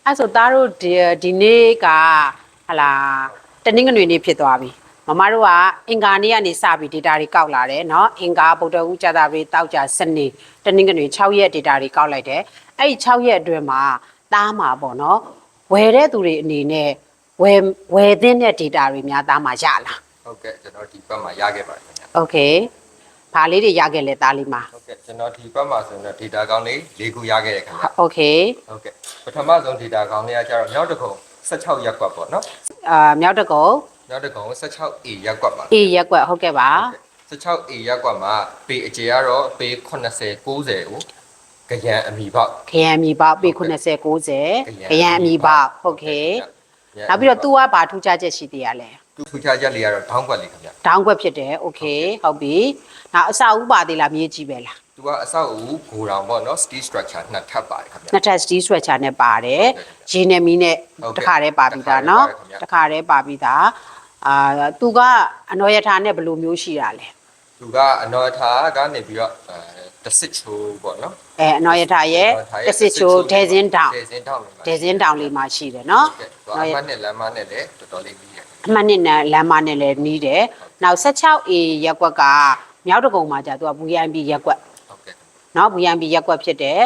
အဲ့ဆိုသားတို့ဒီနေ့ကဟလာတနင်္ဂနွေနေ့ဖြစ်သွားပြီမမတို့ကအင်္ဂါနေ့ကနေစပြီး data တွေကောက်လာတယ်เนาะအင်္ဂါဗုဒ္ဓဦးကြာသပတေးတောက်ကြစနေတနင်္ဂနွေ6ရက် data တွေကောက်လိုက်တယ်အဲ့ဒီ6ရက်အတွင်းမှာသားမှာပေါ့เนาะဝယ်တဲ့သူတွေအနေနဲ့ဝယ်သင့်တဲ့ data တွေများသားမှာရလားဟုတ်ကဲ့ကျွန်တော်ဒီဘက်မှာရခဲ့ပါတယ်ခင်ဗျာ Okay ဘာလေးတွေရခဲ့လဲသားလေးမှာဟုတ်ကဲ့ကျွန်တော်ဒီဘက်မှာဆိုရင် data ကောင်းလေး၄ခုရခဲ့ရခင်ဗျာ Okay ဟုတ်ကဲ့ပထမဆုံး data ကောင်းလေးကကျတော့မြောက်တကုံ16ရက်ကွက်ပေါ့နော်မြောက်တကုံ16A ရက်ကွက်ပါ A ရက်ကွက်ဟုတ်ကဲ့ပါ16A ရက်ကွက်မှာပေအကျေကတော့ပေ80 90ကိုကရန်အမီပေါက်ပေ80 90ကရန်အမီပေါက်ဟုတ်ကဲ့နောက်ပြီးတော့ तू ကဘာထူးခြားချက်ရှိသေးရလဲသူထူးခြားချက်လေးကတော့ဒေါင်းကွက်လေးခင်ဗျဒေါင်းကွက်ဖြစ်တယ်โอเคဟုတ်ပြီနောက်အစအဦးပါသေးလားမြေကြီးပဲလားသူကအဆောက်အဦဂိုတောင်ပေါ့နော် steel structure နှစ်ထပ်ပါတယ်ခင်ဗျနှစ်ထပ် steel structure နဲ့ပါတယ်ရေနဲ့မီးနဲ့တခါတည်းပါပြီးသားเนาะတခါတည်းပါပြီးသားသူကအနော်ရထာနဲ့ဘယ်လိုမျိုးရှိတာလဲသူကအနော်ရထာကနေပြီးတော့တစစ်ချိုးပေါ့နော်အနော်ရထာရဲ့တစစ်ချိုးဒဲဇင်းတောင်လေးမှာရှိတယ်เนาะအမှတ်နဲ့လမ်းမနဲ့လည်းတော်တော်လေးပြီးတယ်အမှတ်နဲ့လမ်းမနဲ့လည်းနီးတယ်နောက် 16A ရက်ကွက်ကမြောက်တကုံမှာကြာသူက VNB ရက်ကွက်ဟုတ်ကဲ့เนาะ VNB ရက်ကွက်ဖြစ်တယ်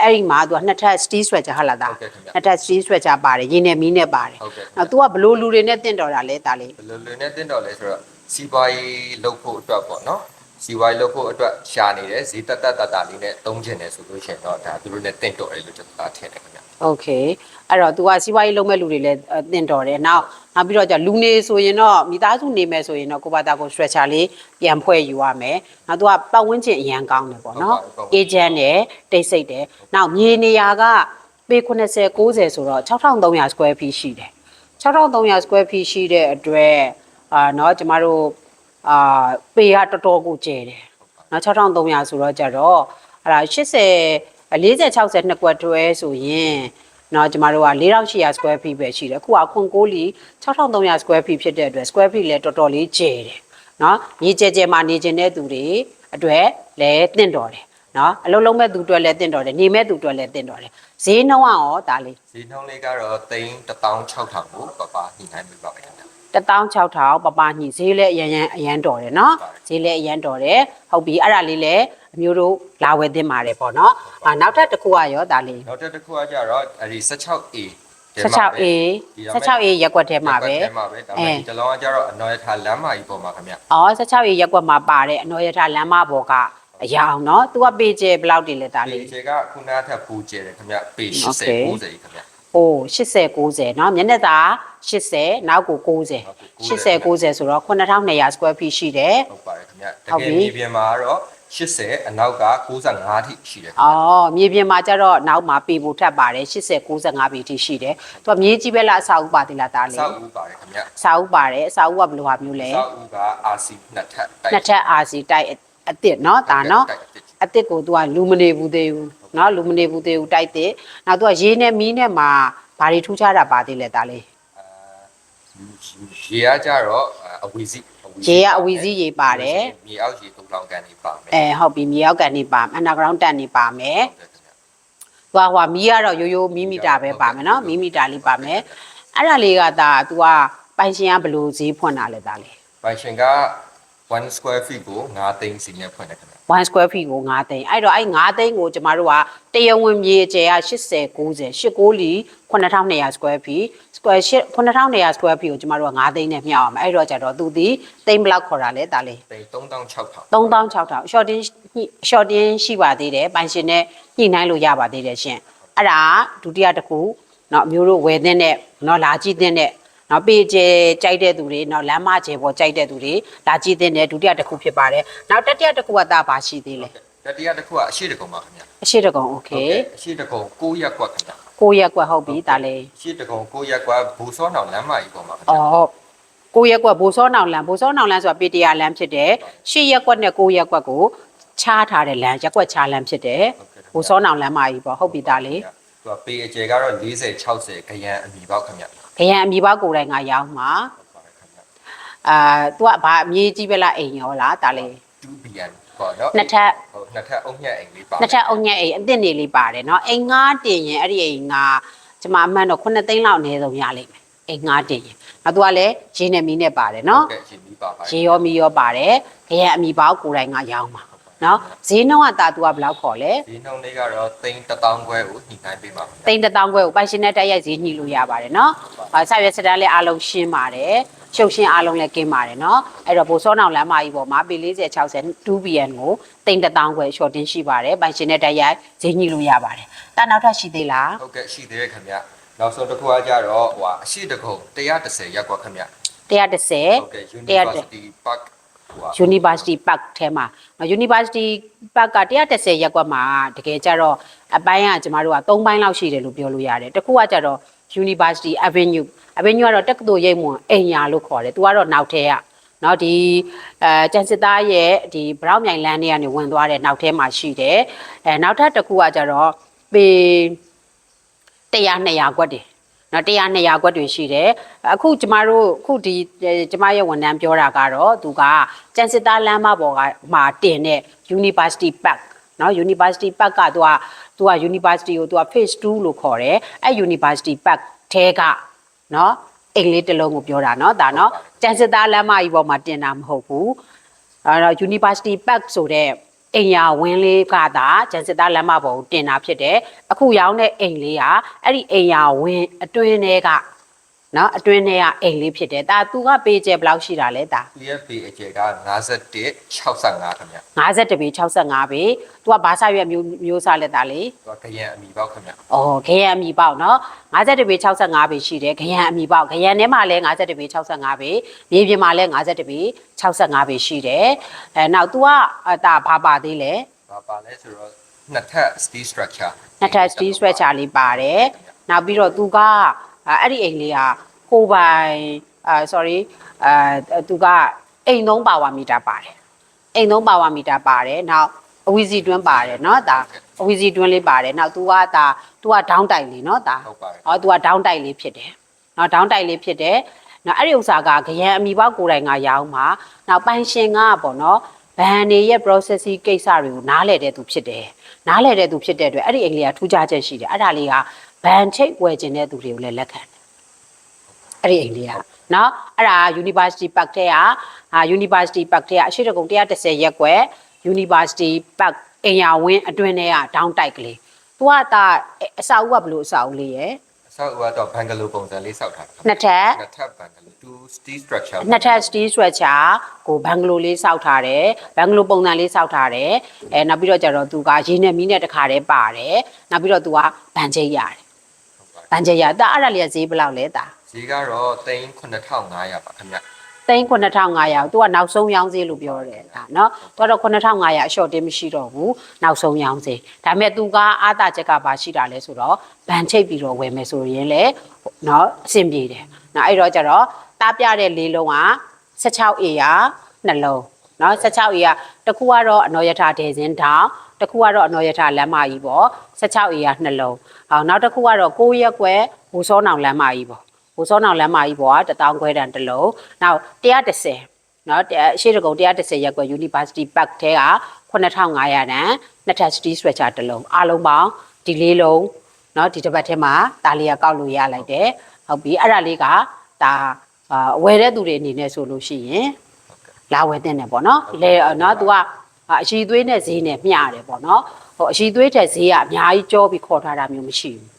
အဲ့ဒီမှာသူကနှစ်ထပ် steel structure ဟုတ်လားသားနှစ်ထပ် steel structure ပါတယ်ရင်းနဲ့မီးနဲ့ပါတယ်နောက် तू ကဘလို့လူတွေနဲ့တင့်တော်တာလဲသားလေးဘလို့လူနဲ့တင့်တော်လဲဆိုတော့စီပွားရေးလုပ်ဖို့အတွက်ပေါ့နော်စီပွားရေးလုပ်ဖို့အတွက်ရှာနေတယ်ဈေးတက်လေးနဲ့သုံးချင်တယ်ဆိုလို့ရှိရင်တော့ဒါသူတို့နဲ့တင့်တော်တယ်လို့ကျွန်တော်ထင်တယ်ခင်ဗျโอเคအဲ့တော့ तू ကစီးပွားရေးလုပ်မဲ့လူတွေလည်းတင့်တော်တယ်နောက်ပြီးတော့လူနေဆိုရင်တော့မိသားစုနေမယ်ဆိုရင်တော့ကိုပါတာကို structure လေးပြန်ဖွဲ့ယူရမယ်နောက် तू ကပတ်ဝန်းကျင်အရန်ကောင်းတယ်ပေါ့နော် agent နဲ့တိတ်ဆိတ်တယ်နောက်မြေနေရာကပေ80 90ဆိုတော့6300 square feet ရှိတယ်6300 square feet ရှိတဲ့အတွက်เนาะကျမတို့ပေကတော်တော်ကိုကျယ်တယ်เนาะ6300ဆိုတော့ကြတော့အဲ့ဒါ80 40 60နှစ်ကွက်တွဲဆိုရင်နော်ကျမတို့က4800 square feet ပဲရှိတယ်အခုကခွန်ကိုးလီ6300 square feet ဖြစ်တဲ့အတွက် square feet လည်းတော်တော်လေးကျယ်တယ်နော်မြေကျယ်မှာနေကျင်တဲ့သူတွေအတွက်လည်းတင့်တော်တယ်နော်အလုံးလုံးမဲ့သူအတွက်လည်းတင့်တော်တယ်နေမဲ့သူအတွက်လည်းတင့်တော်တယ်ဈေးနှုန်းရောဒါလေးဈေးနှုန်းလေးကတော့16000ကိုပပညှိနှိုင်းပေးပါမယ်16000ပပညှိဈေးလည်းအရန်တော်တယ်နော်ဈေးလည်းအရန်တော်တယ်ဟုတ်ပြီအဲ့ဒါလေးလည်းအမျိုးတို့လာဝယ်သင့်ပါတယ်ပေါ့နော်နောက်ထပ်တစ်ခုကရောဒါလေးနောက်ထပ်တစ်ခုကကြတော့အဲဒီ 16A 16A ရက်ကွက်ထဲမှာပဲဒါပေမဲ့ဒီလောကကြတော့အနော်ရထာလမ်းမကြီးပေါ်မှာခင်ဗျ16A ရက်ကွက်မှာပါတဲ့အနော်ရထာလမ်းမပေါ်ကအရာအောင်နော်သူကပေကျဘယ်လောက်တည်လဲဒါလေးပေကျကခုနထပ်ပူကျတယ်ခင်ဗျပေ80 90ခင်ဗျအိုး80 90เนาะမျက်နှာသာ80နောက်ကို90 80 90ဆိုတော့9200 square feet ရှိတယ်ဟုတ်ပါတယ်ခင်ဗျတကယ်မြေပြင်မှာကတော့80အနောက်က95အထိရှိတယ်မြေပြင်မှာကျတော့နောက်မှာပေဖို့ထပ်ပါတယ်80 95ပေအထိရှိတယ်သူကမြေကြီးပဲလားအစာအုပ်ပါသေးလားဒါလေးအစာအုပ်ပါတယ်ခင်ဗျအစာအုပ်ပါတယ်အစာအုပ်ကဘယ်လိုဟာမျိုးလဲအစာအုပ်က RC နှစ်ထပ် RC တိုက်အစ်စ်เนาะဒါเนาะအစ်စ်ကိုသူကလူမနေဘူးသေးဘူးเนาะလူမနေဘူးသေးဘူးတိုက်တဲ့နောက်သူကရေးနဲ့မီးနဲ့မှာဘာတွေထူးခြားတာပါသေးလဲဒါလေးရေကကြတော့အဝီစီရေကအဝီစီရေပါတယ်မြေအောက်ရေသုံးလောင်ကန်နေပါမယ်ဟုတ်ပြီမြေအောက်ကန်နေပါ underground တက်နေပါမယ်ဟွာမီးကတော့ရိုးမီမီတာပဲပါမယ်เนาะမီမီတာလေးပါမယ်အဲ့ဒါလေးကဒါ तू ကပိုင်ရှင်ကဘယ်လိုဈေးဖွင့်တာလဲဒါလေးပိုင်ရှင်က1 square feet ကို9သိန်းစီနဲ့ဖွင့်တယ်ခင်ဗျ1 square feet ကို9သိန်းအဲ့တော့အဲ့9သိန်းကိုကျမတို့ကတရားဝင်မြေအကျယ်က80 90 89လီ9200 square feet square 9200 square feet ကိုကျမတို့က9သိန်းနဲ့မျှအောင်အဲ့တော့ကြတော့သူဒီသိန်းဘယ်လောက်ခေါ်တာလဲဒါလေး36000 shorting ရှိပါသေးတယ်ပိုင်ရှင်နဲ့ညှိနှိုင်းလို့ရပါသေးတယ်ရှင်အဲ့ဒါဒုတိယတစ်ခုเนาะအမျိုးတို့ဝယ်တဲ့နဲ့เนาะလာကြည့်တဲ့နော်ပေကျကြိုက်တဲ့သူတွေနော်လမ်းမကျပေါ်ကြိုက်တဲ့သူတွေလာကြည့်တဲ့ဒုတိယတစ်ခုဖြစ်ပါတယ်နောက်တတိယတစ်ခုကဒါပါရှိသေးလဲတတိယတစ်ခုကအရှိတကုံပါခင်ဗျအရှိတကုံโอเคအရှိတကုံ6ရက်ကွက်ခင်ဗျ6ရက်ကွက်ဟုတ်ပြီဒါလေအရှိတကုံ6ရက်ကွက်ဘူစောနောင်လမ်းမကြီးပေါ်မှာခင်ဗျ6ရက်ကွက်ဘူစောနောင်လမ်းဆိုတာပေတရာလမ်းဖြစ်တယ်8ရက်ကွက်နဲ့6ရက်ကွက်ကိုချားထားတဲ့လမ်းရက်ကွက်ချားလမ်းဖြစ်တယ်ဘူစောနောင်လမ်းမကြီးပေါ့ဟုတ်ပြီဒါလေသူကပေအကျယ်ကတော့40 60ခရမ်းအမီပေါက်ခင်ဗျခရံအမိဘကိုယ်တိုင်ကရောင်းမှာသူကဘာအမြေကြီးပဲလားအိမ်ရောလားဒါလေး 2BN ပေါ့နော်နှစ်ထပ်အုံညက်အိမ်လေးပါနှစ်ထပ်အုံညက်အိမ်အစ်စ်နေလေးပါတယ်เนาะအိမ်ငါးတင်ရင်အဲ့ဒီအိမ်ငါ ကျမအမှန်တော့9သိန်းလောက်အနည်းဆုံးရလိမ့်မယ်အိမ်ငါတင်ရင်နောက်သူကလည်းရေနဲ့မီးနဲ့ပါတယ်နော် ကဲရှင်ပြီးပါပါ ရေရောမီရောပါတယ်ခရံအမီပေါကိုယ်တိုင်ကရောင်းပါနော်ဈေးနှုန်းကတာသူကဘယ်လောက်ခေါ်လဲ ဒီနှုန်းလေးကတော့သိန်း1000ခွဲကိုညှိနှိုင်းပေးပါခင်ဗျာ သိန်း1000ခွဲကိုပိုင်ရှင်နဲ့တိုက်ရိုက်ဈေးညှိလို့ရပါတယ်နော်ဆက်ရွက်စတန်းလေးအားလုံးရှင်းပါတယ်ရှုပ်ရှင်းအားလုံးလည်းကင်းပါတယ်နော်အဲ့တော့ဘိုးစောနောင်လမ်းမကြီးပေါ်မှာပေ40 60 2BN ကိုသိန်း1000ခွဲ short တင်ရှိပါတယ်ပိုင်ရှင်နဲ့တိုက်ရိုက်ဈေးညှိလို့ရပါတယ်တာနောက်ထပ်ရှိသေးလား ဟုတ်ကဲ့ရှိသေးတယ်ခင်ဗျာနောက်ဆုံးတစ်ခုကကြတော့ဟိုအရှိတကုံ130ရက်ကွက်ခင်ဗျာ 130 ဟုတ်ကဲ့ University Park ဟို University Park ထဲမှာ University Park က130ရက်ကွက်မှာတကယ်ကြတော့အပိုင်းကကျမတို့က3ပိုင်းလောက်ရှိတယ်လို့ပြောလို့ရတယ်တစ်ခုကကြတော့ University Avenue ကတော့တက္ကသိုလ်ရိပ်မွန်အိမ်ယာလို့ခေါ်တယ်သူကတော့နောက်ထဲကเนาะဒီကျန်စစ်သားရဲ့ဒီဘရောက်မြိုင်လမ်းထဲကနေဝင်သွားတဲ့နောက်ထဲမှာရှိတယ်နောက်ထပ်တစ်ခုကကြတော့ပေ100 200ကွက်တယ်နော်100 200ကွက်တွေရှိတယ်အခုကျမတို့အခုဒီကျမရဲ့ဝန်ထမ်းပြောတာကတော့သူကကျန်စစ်သားလမ်းမပေါ်ကမှာတင်တဲ့ University Park နော် University Park ကသူက University ကိုသူက Phase 2လို့ခေါ်တယ်အဲ့ University Park ထဲကနော်အိမ်လေးတစ်လုံးကိုပြောတာနော်ဒါနော်ကျန်စစ်သားလမ်းမကြီးပေါ်မှာတင်တာမဟုတ်ဘူးအဲ့တော့ University Park ဆိုတဲ့အိမ်ယာဝင်းလေးကသာကျန်စစ်သားလမ်းမပေါ်ကိုတင်တာဖြစ်တယ်အခုရောင်းတဲ့အိမ်လေးကအဲ့ဒီအိမ်ယာဝင်းအတွင်းထဲကနော်အတွင်းထဲကအိမ်လေးဖြစ်တယ်ဒါသူကပေးကျဲဘယ်လောက်ရှိတာလဲဒါ PFP အကျယ်က5165ခင်ဗျာ 51ပေ65ပေသူကဘာစာရွက်မျိုးစားလက်သားလေ ဟိုကရန်အမီပေါက်ခင်ဗျာ ခရံအမီပေါက်နော်51ပေ65ပေရှိတယ်ခရံအမီပေါက်ခရံထဲမှာလည်း51ပေ65ပေမြေပြင်မှာလည်း51ပေ65ပေရှိတယ်နောက် तू ကဒါဘာပါသေးလဲ ပါလဲဆိုတော့နှစ်ထပ် steel structure နှစ်ထပ် steel structure လေးပါတယ်နောက်ပြီးတော့ तू ကအဲ့ဒီအိမ်လေးကကိုပိုင်sorry तू ကအိမ်3ပါဝါမီတာပါတယ်အိမ်3ပါဝါမီတာပါတယ်နောက်အဝီစီတွင်းပါတယ်เนาะဒါအဝီစီတွင်းလေးပါတယ်နောက် तू ကဒေါင်းတိုက်လေးเนาะဒါ ဟုတ်ပါတယ် तू ကဒေါင်းတိုက်လေးဖြစ်တယ်เนาะဒေါင်းတိုက်လေးဖြစ်တယ်နောက်အဲ့ဒီဥစ္စာကခရံအမီပေါက်ကိုယ်တိုင်ကရောင်းမှာနောက်ပိုင်ရှင်ကပေါ့เนาะဘန်နေရဲ့ processing ကိစ္စတွေကိုနားလည်တဲ့သူဖြစ်တယ်နားလည်တဲ့သူဖြစ်တဲ့အတွက်အဲ့ဒီအိမ်လေးကထူးခြားချက်ရှိတယ်အဲ့ဒါလေးကဘန်ချိတ်ဝယ်ခြင်းတဲ့သူတွေကိုလည်းလက်ခံတယ်အဲ့ဒီအိမ်လေးကเนาะအဲ့ဒါ University Park ထဲကUniversity Park ထဲကအရှိတကုံ130ရက်ကွယ် University Park အိမ်ယာဝင်းအတွင်းထဲကဒေါင်းတိုက်ကလေးသူကဒါအစာအုပ်ကဘလို့အစာအုပ်လေးရယ် ဆောက်ဦးကတော့ဘန်ဂလိုပုံစံလေးဆောက်ထားတာ နှစ်ထပ် နှစ်ထပ်ဘန်ဂလို two steel structure နှစ်ထပ် steel structure ကိုဘန်ဂလိုလေးစောက်ထားတယ်ဘန်ဂလိုပုံစံလေးစောက်ထားတယ်နောက်ပြီးတော့ကျတော့သူကရေနဲ့မီးနဲ့တခါတည်းပါတယ်နောက်ပြီးတော့သူကဗန်ချိတ်ရတယ်ဗန်ချိတ်ရတာအဲ့ဒါလေးကဈေးဘယ်လောက်လဲတာ ဈေးကတော့3500ပါခင်ဗျ သိန်း9500သူကနောက်ဆုံးရောင်းဈေးလို့ပြောတယ်ဒါเนาะသူကတော့9500အလျှော့တင်းမရှိတော့ဘူးနောက်ဆုံးရောင်းဈေးဒါပေမဲ့သူကအားတာချက်ကဘာရှိတာလဲဆိုတော့ဗန်ချိတ်ပြီးတော့ဝယ်မယ်ဆိုရင်လေเนาะအဆင်ပြေတယ်เนาะအဲ့တော့ကျတော့တားပြတဲ့လေးလုံးက16အေယာနှလုံးเนาะ16အေယာတစ်ခုကတော့အနော်ရထဒေစင်းတောင်တစ်ခုကတော့အနော်ရထလမ်းမကြီးပေါ့16အေယာနှလုံးနောက်တစ်ခုကတော့6ရက်ကွယ်ဘူစောနောင်လမ်းမကြီးပေါ့ဘူစောနောင်လမ်းမကြီးပေါ့1000ခွဲတန်တစ်လုံးနောက်130เนาะအရှိတကုံ130ရက်ကွယ် University Park ထဲက9500တန်နှစ်ထပ် steel structure တစ်လုံးအားလုံးပေါင်းဒီလေးလုံးเนาะဒီတစ်ပတ်ထဲမှာဒါလေးကကောက်လို့ရလိုက်တယ်ဟုတ်ပြီအဲ့ဒါလေးကဒါဝယ်တဲ့သူတွေအနေနဲ့ဆိုလို့ရှိရင်လာဝယ်တဲ့နဲ့ပေါ့เนาะလေเนาะ तू ကအရှိသွေးနဲ့ဈေးနဲ့မျှတယ်ပေါ့เนาะဟိုအရှိသွေးတဲ့ဈေးကအများကြီးကြောပြီးခေါ်ထားတာမျိုးမရှိဘူး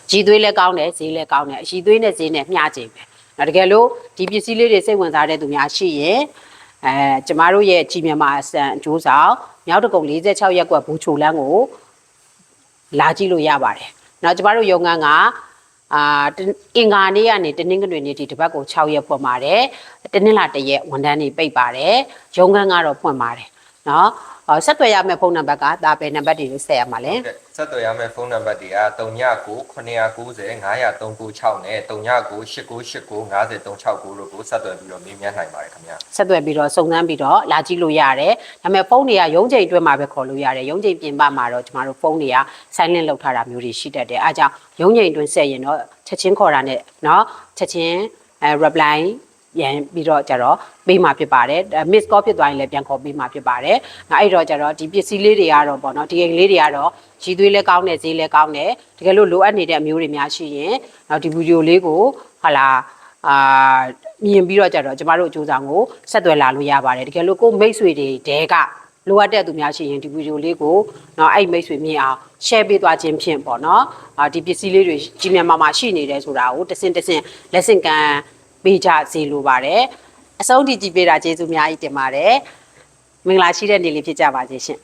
ကြီးသွေးလည်းကောင်းတယ်ဈေးလည်းကောင်းတယ်အရှိသွေးနဲ့ဈေးနဲ့မျှကြည့်ပဲတကယ်လို့ဒီပစ္စည်းလေးတွေစိတ်ဝင်စားတဲ့သူများရှိရင်ကျမတို့ရဲ့ကြီးမြန်မာအစံအကျိုးဆောင်မြောက်တကုံ46ရက်ကွက်ဘူချိုလန်းကိုလာကြည့်လို့ရပါတယ်။နောက်ကျမတို့ရုံငန်းကအင်္ဂါနေ့ကနေတနင်္ဂနွေနေ့ဒီတစ်ပတ်ကို6ရက်ဖွင့်ပါတယ်။တနင်္လာတစ်ရက်ဝန်ထမ်းတွေပိတ်ပါတယ်။ရုံငန်းကတော့ဖွင့်ပါတယ်။နော်ဆက်သွယ်ရမယ့်ဖုန်းနံပါတ်ကဒါပဲနံပါတ်တွေဆက်ရမှာလဲ ဟုတ်ကဲ့ဆက်သွယ်ရမယ့်ဖုန်းနံပါတ်တွေက39 990 5396နဲ့39 8989 5036တို့ကိုဆက်သွယ်ပြီးတော့မေးမြန်းနိုင်ပါတယ်ခင်ဗျာ ဆက်သွယ်ပြီးတော့စုံစမ်းပြီးတော့လာကြည့်လို့ရတယ်။ဒါပေမဲ့ဖုန်းတွေကရုံးချိန်အတွင်းမှာပဲခေါ်လို့ရတယ်။ရုံးချိန်ပြင်ပမှာတော့ကျမတို့ဖုန်းတွေက silent လုပ်ထားတာမျိုးတွေရှိတတ်တယ်။အဲဒါကြောင့်ရုံးချိန်အတွင်းဆက်ရင်တော့ချက်ချင်းခေါ်တာနဲ့เนาะချက်ချင်းreply ပြန်ပြီးတော့ကြတော့ပေးမှာဖြစ်ပါတယ် miss call ဖြစ်သွားရင်လည်းပြန်ခေါ်ပေးမှာဖြစ်ပါတယ်အဲ့တော့ကြတော့ဒီပစ္စည်းလေးတွေကတော့ပေါ့နော်ဒီအိမ်လေးတွေကတော့ရည်သွေးလည်းကောင်းတယ်ဈေးလည်းကောင်းတယ်တကယ်လို့လိုအပ်နေတဲ့အမျိုးတွေများရှိရင်နောက်ဒီဗီဒီယိုလေးကိုဟာလာမြင်ပြီးတော့ကြတော့ကျမတို့အကျိုးဆောင်ကိုဆက်သွယ်လာလို့ရပါတယ်တကယ်လို့ကိုမိတ်ဆွေတွေတဲကလိုအပ်တဲ့သူများရှိရင်ဒီဗီဒီယိုလေးကိုเนาะအဲ့မိတ်ဆွေမြင်အောင် share ပေးသွားခြင်းဖြင့်ပေါ့เนาะဒီပစ္စည်းလေးတွေကြီးမြတ်မာရှိနေတယ်ဆိုတာကိုတစင်လက်ဆင့်ကမ်းပေးကြစေလိုပါတယ်အဆုံးထိကြည့်ပေးတာကျေးဇူးအများကြီးတင်ပါတယ်မင်္ဂလာရှိတဲ့နေ့လေးဖြစ်ကြပါစေရှင်